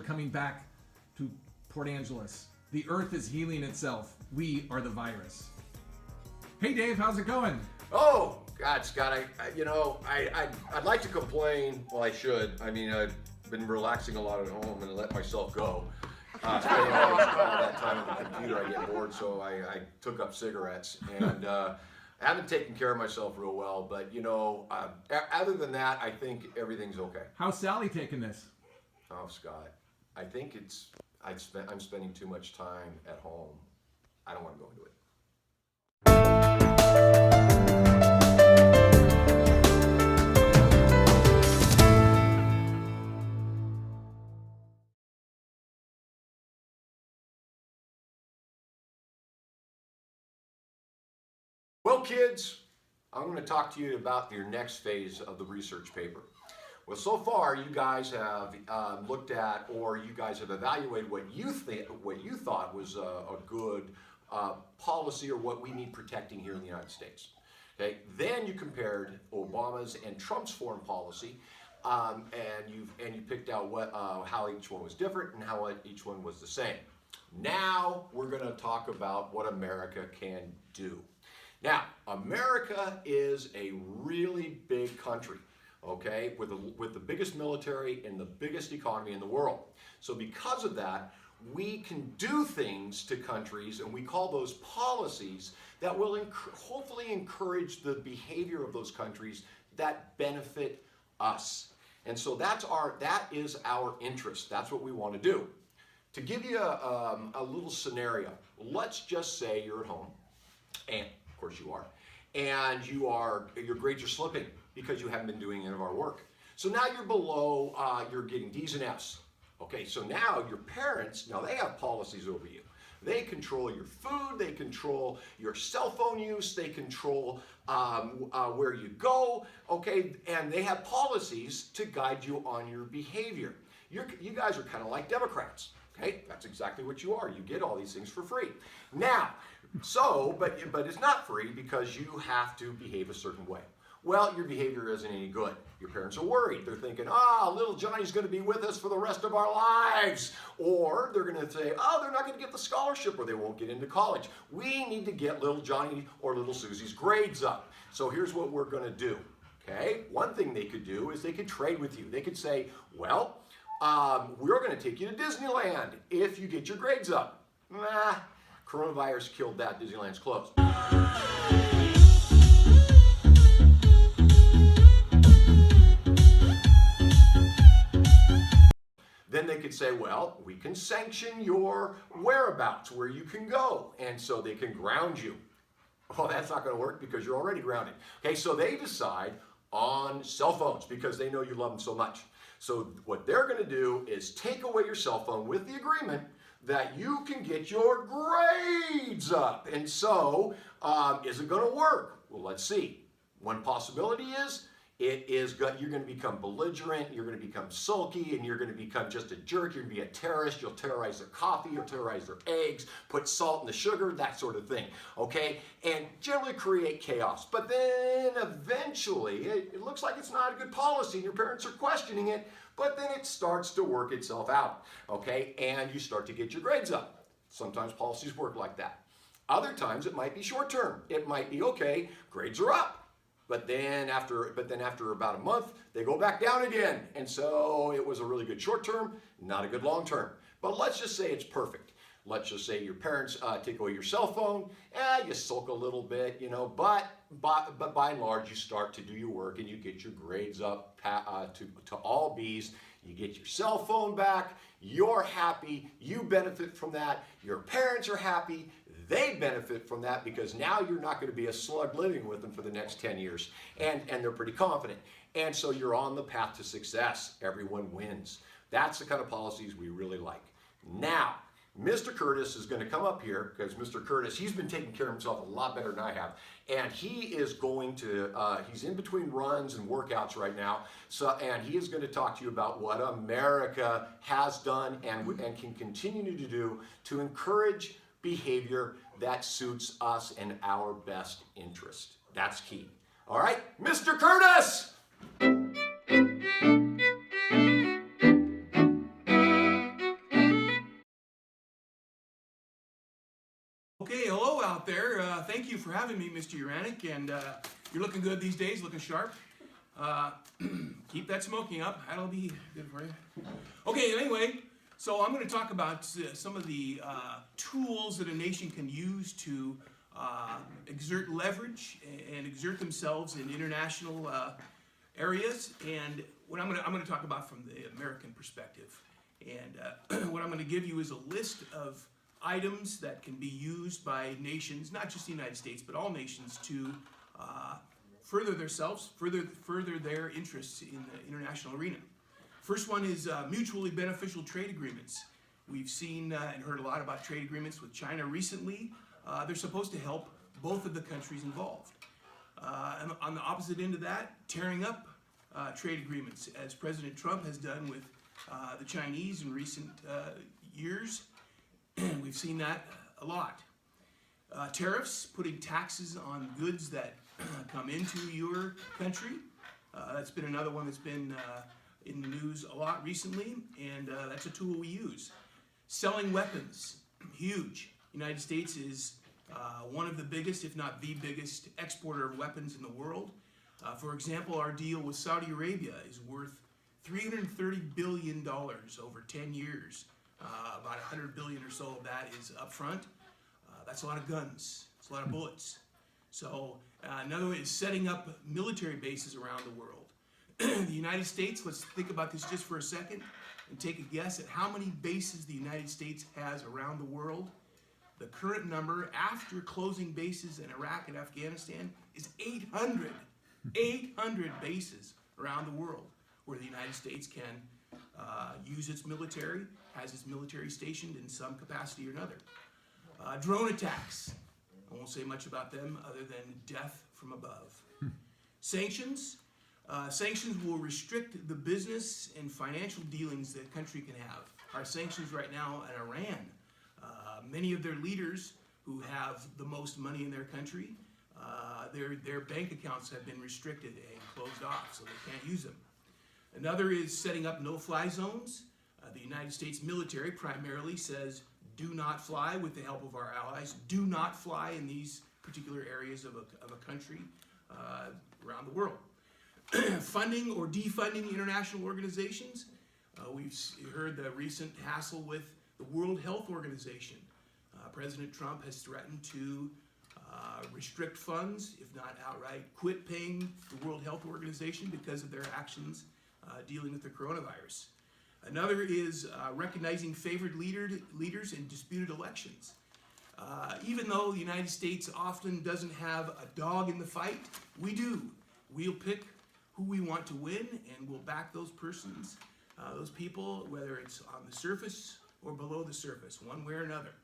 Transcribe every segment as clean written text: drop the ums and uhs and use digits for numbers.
coming back to Port Angeles. The Earth is healing itself. We are the virus. Hey, Dave, how's it going? Oh, God, Scott, I'd like to complain. Well, I should. I mean, I've been relaxing a lot at home and let myself go. Spending all that time on the computer, I get bored, so I took up cigarettes. And I haven't taken care of myself real well, but, other than that, I think everything's okay. How's Sally taking this? Oh, Scott, I think I'm spending too much time at home. I don't want to go into it. Well, kids, I'm going to talk to you about your next phase of the research paper. Well, so far you guys have looked at, or you guys have evaluated what you thought was a good policy, or what we need protecting here in the United States. Okay. Then you compared Obama's and Trump's foreign policy, and you picked out how each one was different and how each one was the same. Now we're going to talk about what America can do. Now, America is a really big country, okay, with the biggest military and the biggest economy in the world. So because of that, we can do things to countries, and we call those policies, that will hopefully encourage the behavior of those countries that benefit us. And so that is our interest. That's what we want to do. To give you a little scenario, let's just say you're at home, and of course you are, and your grades are slipping because you haven't been doing any of our work. So now you're below, you're getting D's and F's. Okay, so now your parents, now they have policies over you. They control your food, they control your cell phone use, they control where you go, okay, and they have policies to guide you on your behavior. You guys are kind of like Democrats, okay? That's exactly what you are. You get all these things for free. Now, but it's not free because you have to behave a certain way. Well, your behavior isn't any good. Your parents are worried. They're thinking, little Johnny's going to be with us for the rest of our lives. Or they're going to say, they're not going to get the scholarship, or they won't get into college. We need to get little Johnny or little Susie's grades up. So here's what we're going to do. Okay? One thing they could do is they could trade with you. They could say, well, we're going to take you to Disneyland if you get your grades up. Coronavirus killed that. Disneyland's closed. Then they could say, well, we can sanction your whereabouts, where you can go, and so they can ground you. Well, that's not going to work because you're already grounded. Okay, so they decide on cell phones because they know you love them so much. So what they're going to do is take away your cell phone with the agreement that you can get your grades up. And so, is it going to work? Well, let's see. One possibility is, you're going to become belligerent, you're going to become sulky, and you're going to become just a jerk. You're going to be a terrorist. You'll terrorize their coffee, you'll terrorize their eggs, put salt in the sugar, that sort of thing, okay? And generally create chaos. But then eventually, it looks like it's not a good policy, and your parents are questioning it, but then it starts to work itself out, okay? And you start to get your grades up. Sometimes policies work like that. Other times it might be short term. It might be, okay, grades are up. But then after about a month, they go back down again. And so it was a really good short term, not a good long term. But let's just say it's perfect. Let's just say your parents take away your cell phone, you sulk a little bit, but by and large, you start to do your work and you get your grades up to all B's. You get your cell phone back, you're happy, you benefit from that, your parents are happy, they benefit from that because now you're not going to be a slug living with them for the next 10 years. And they're pretty confident. And so you're on the path to success. Everyone wins. That's the kind of policies we really like. Now, Mr. Curtis is going to come up here because Mr. Curtis, he's been taking care of himself a lot better than I have. And he is going to, he's in between runs and workouts right now. And he is going to talk to you about what America has done and can continue to do to encourage behavior that suits us and our best interest. That's key. All right, Mr. Curtis! Okay, hello out there. Thank you for having me, Mr. Uranic, and you're looking good these days, looking sharp. Keep that smoking up. That'll be good for you. Okay, anyway, so I'm going to talk about some of the tools that a nation can use to exert leverage and exert themselves in international areas. And what I'm going to talk about from the American perspective. And what I'm going to give you is a list of items that can be used by nations, not just the United States, but all nations, to further themselves, further their interests in the international arena. First one is mutually beneficial trade agreements. We've seen and heard a lot about trade agreements with China recently. They're supposed to help both of the countries involved. And on the opposite end of that, tearing up trade agreements, as President Trump has done with the Chinese in recent years. We've seen that a lot. Tariffs, putting taxes on goods that come into your country. That's been another one that's been in the news a lot recently, and that's a tool we use. Selling weapons, huge. United States is one of the biggest, if not the biggest, exporter of weapons in the world. For example, our deal with Saudi Arabia is worth $330 billion over 10 years. About $100 billion or so of that is upfront. That's a lot of guns. It's a lot of bullets. So another way is setting up military bases around the world. The United States, let's think about this just for a second and take a guess at how many bases the United States has around the world. The current number after closing bases in Iraq and Afghanistan is 800. 800 bases around the world where the United States can use its military, has its military stationed in some capacity or another. Drone attacks. I won't say much about them other than death from above. Sanctions. Sanctions will restrict the business and financial dealings that a country can have. Our sanctions right now in Iran, many of their leaders who have the most money in their country, their bank accounts have been restricted and closed off, so they can't use them. Another is setting up no-fly zones. The United States military primarily says, do not fly with the help of our allies. Do not fly in these particular areas of a country around the world. Funding or defunding international organizations. We've heard the recent hassle with the World Health Organization. President Trump has threatened to restrict funds, if not outright quit paying the World Health Organization because of their actions dealing with the coronavirus. Another is recognizing favored leaders in disputed elections. Even though the United States often doesn't have a dog in the fight, we do. We'll pick who we want to win, and we'll back those persons, those people, whether it's on the surface or below the surface, one way or another.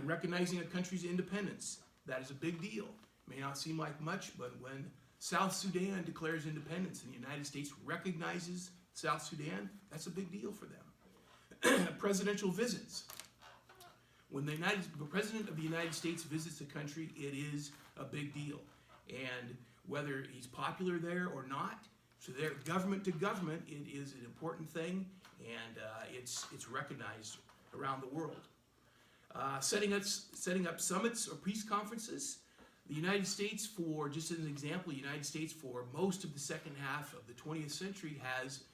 Recognizing a country's independence, that is a big deal. May not seem like much, but when South Sudan declares independence and the United States recognizes South Sudan, that's a big deal for them. Presidential visits. When the President of the United States visits a country, it is a big deal. And whether he's popular there or not, so there, government to government, it is an important thing, and it's recognized around the world. Setting up summits or peace conferences. The United States, for just as an example, the United States for most of the second half of the 20th century has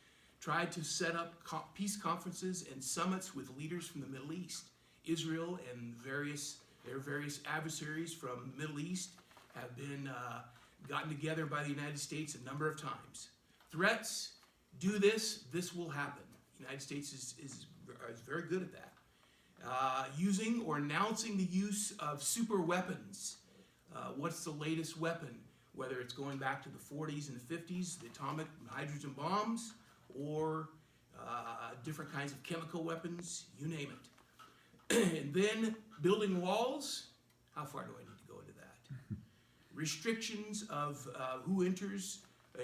tried to set up peace conferences and summits with leaders from the Middle East. Israel and their various adversaries from the Middle East have been gotten together by the United States a number of times. Threats, do this, this will happen. The United States is very good at that. Using or announcing the use of super weapons. What's the latest weapon? Whether it's going back to the 40s and the 50s, the atomic hydrogen bombs, or different kinds of chemical weapons, you name it. And then building walls. How far do I need to go into that? Restrictions of who enters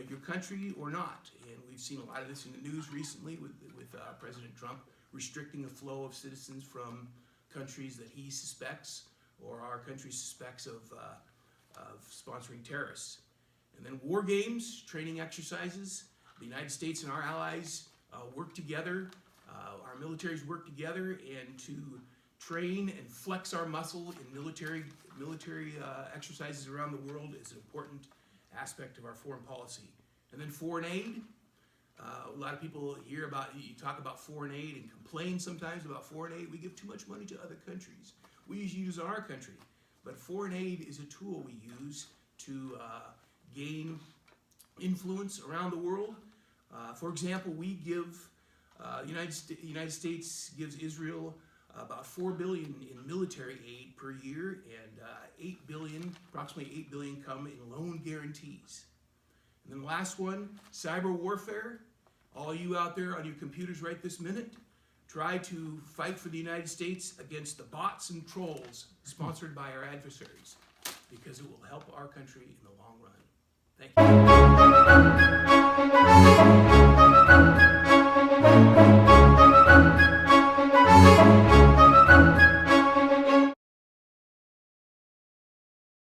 your country or not. And we've seen a lot of this in the news recently with President Trump restricting the flow of citizens from countries that he suspects or our country suspects of sponsoring terrorists. And then war games, training exercises. The United States and our allies work together. Our militaries work together and to train and flex our muscle in military exercises around the world is an important aspect of our foreign policy. And then foreign aid. A lot of people hear about, you talk about foreign aid and complain sometimes about foreign aid. We give too much money to other countries. We usually use it in our country. But foreign aid is a tool we use to gain influence around the world. For example, we give, United States gives Israel about $4 billion in military aid per year, and approximately $8 billion come in loan guarantees. And then the last one, cyber warfare. All you out there on your computers right this minute, try to fight for the United States against the bots and trolls sponsored by our adversaries, because it will help our country in the long run. Thank you.